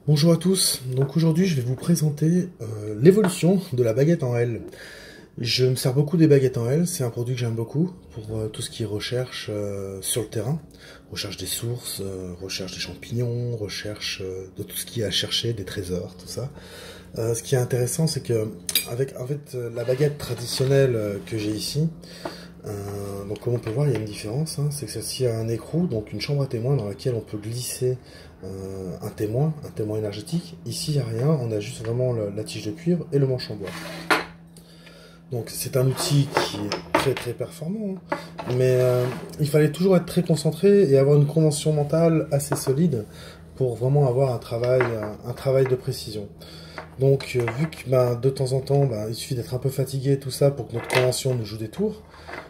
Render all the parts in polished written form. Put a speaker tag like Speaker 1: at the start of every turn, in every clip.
Speaker 1: Bonjour à tous, donc aujourd'hui je vais vous présenter l'évolution de la baguette en L. Je me sers beaucoup des baguettes en L, c'est un produit que j'aime beaucoup pour tout ce qui est recherche sur le terrain. Recherche des sources, recherche des champignons, recherche de tout ce qui est à chercher, des trésors, tout ça. Ce qui est intéressant, c'est que avec en fait, la baguette traditionnelle que j'ai ici, donc comme on peut voir, il y a une différence, hein, c'est que celle-ci a un écrou, donc une chambre à témoins dans laquelle on peut glisser un témoin énergétique. Ici, il n'y a rien, on a juste vraiment la tige de cuivre et le manche en bois. Donc c'est un outil qui est très performant, hein, mais il fallait toujours être très concentré et avoir une convention mentale assez solide pour vraiment avoir un travail de précision. Donc vu que de temps en temps, il suffit d'être un peu fatigué, tout ça, pour que notre convention nous joue des tours,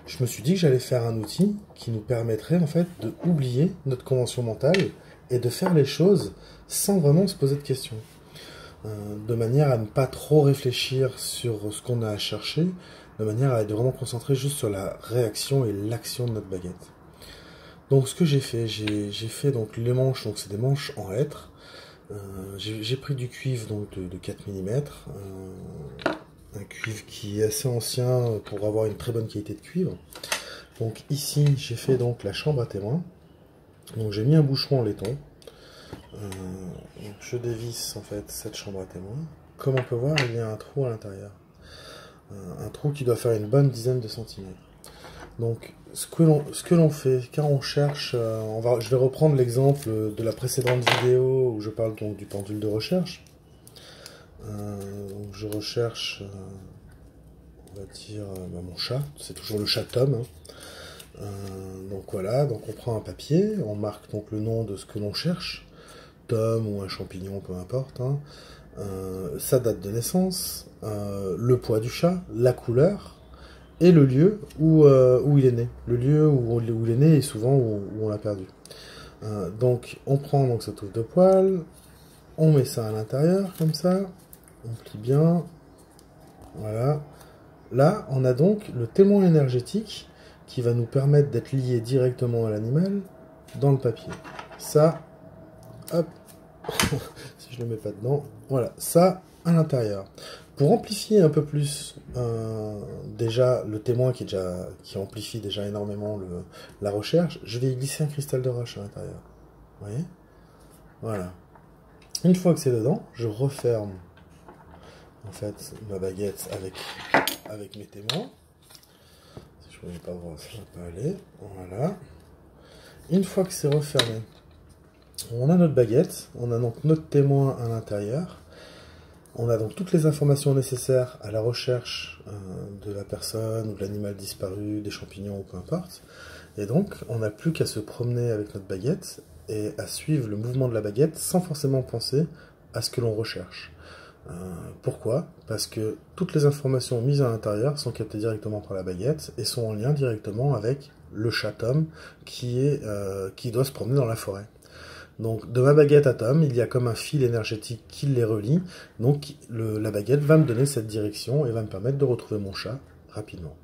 Speaker 1: je me suis dit que j'allais faire un outil qui nous permettrait en fait de oublier notre convention mentale et de faire les choses sans vraiment se poser de questions. De manière à ne pas trop réfléchir sur ce qu'on a à chercher, de manière à être vraiment concentré juste sur la réaction et l'action de notre baguette. Donc ce que j'ai fait donc les manches, donc c'est des manches en hêtre. J'ai pris du cuivre donc de 4 mm, un cuivre qui est assez ancien pour avoir une très bonne qualité de cuivre. Donc ici j'ai fait donc la chambre à témoins. Donc j'ai mis un bouchon en laiton. Donc je dévisse en fait cette chambre à témoins. Comme on peut voir, il y a un trou à l'intérieur. Un trou qui doit faire une bonne dizaine de centimètres. Donc ce que l'on fait, car on cherche, je vais reprendre l'exemple de la précédente vidéo où je parle donc du pendule de recherche. Donc je recherche, on va dire, mon chat, c'est toujours le chat Tom. Hein. Donc voilà, donc on prend un papier, on marque donc le nom de ce que l'on cherche. Tom ou un champignon, peu importe, hein. Sa date de naissance, le poids du chat, la couleur et le lieu où il est né. Le lieu où il est né et souvent où on l'a perdu. Donc on prend donc cette touffe de poils, on met ça à l'intérieur comme ça, on plie bien, voilà. Là on a donc le témoin énergétique qui va nous permettre d'être lié directement à l'animal dans le papier. Ça, hop, si je ne le mets pas dedans, voilà, ça à l'intérieur. Pour amplifier un peu plus déjà le témoin qui amplifie déjà énormément la recherche, je vais y glisser un cristal de roche à l'intérieur. Vous voyez? Voilà. Une fois que c'est dedans, je referme en fait ma baguette avec mes témoins. Si je ne pouvais pas voir, ça peut aller. Voilà. Une fois que c'est refermé, on a notre baguette, on a donc notre témoin à l'intérieur, on a donc toutes les informations nécessaires à la recherche de la personne ou de l'animal disparu, des champignons ou peu importe, et donc on n'a plus qu'à se promener avec notre baguette et à suivre le mouvement de la baguette sans forcément penser à ce que l'on recherche. Pourquoi? Parce que toutes les informations mises à l'intérieur sont captées directement par la baguette et sont en lien directement avec le chat Tom qui doit se promener dans la forêt. Donc de ma baguette à Tom, il y a comme un fil énergétique qui les relie. Donc la baguette va me donner cette direction et va me permettre de retrouver mon chat rapidement.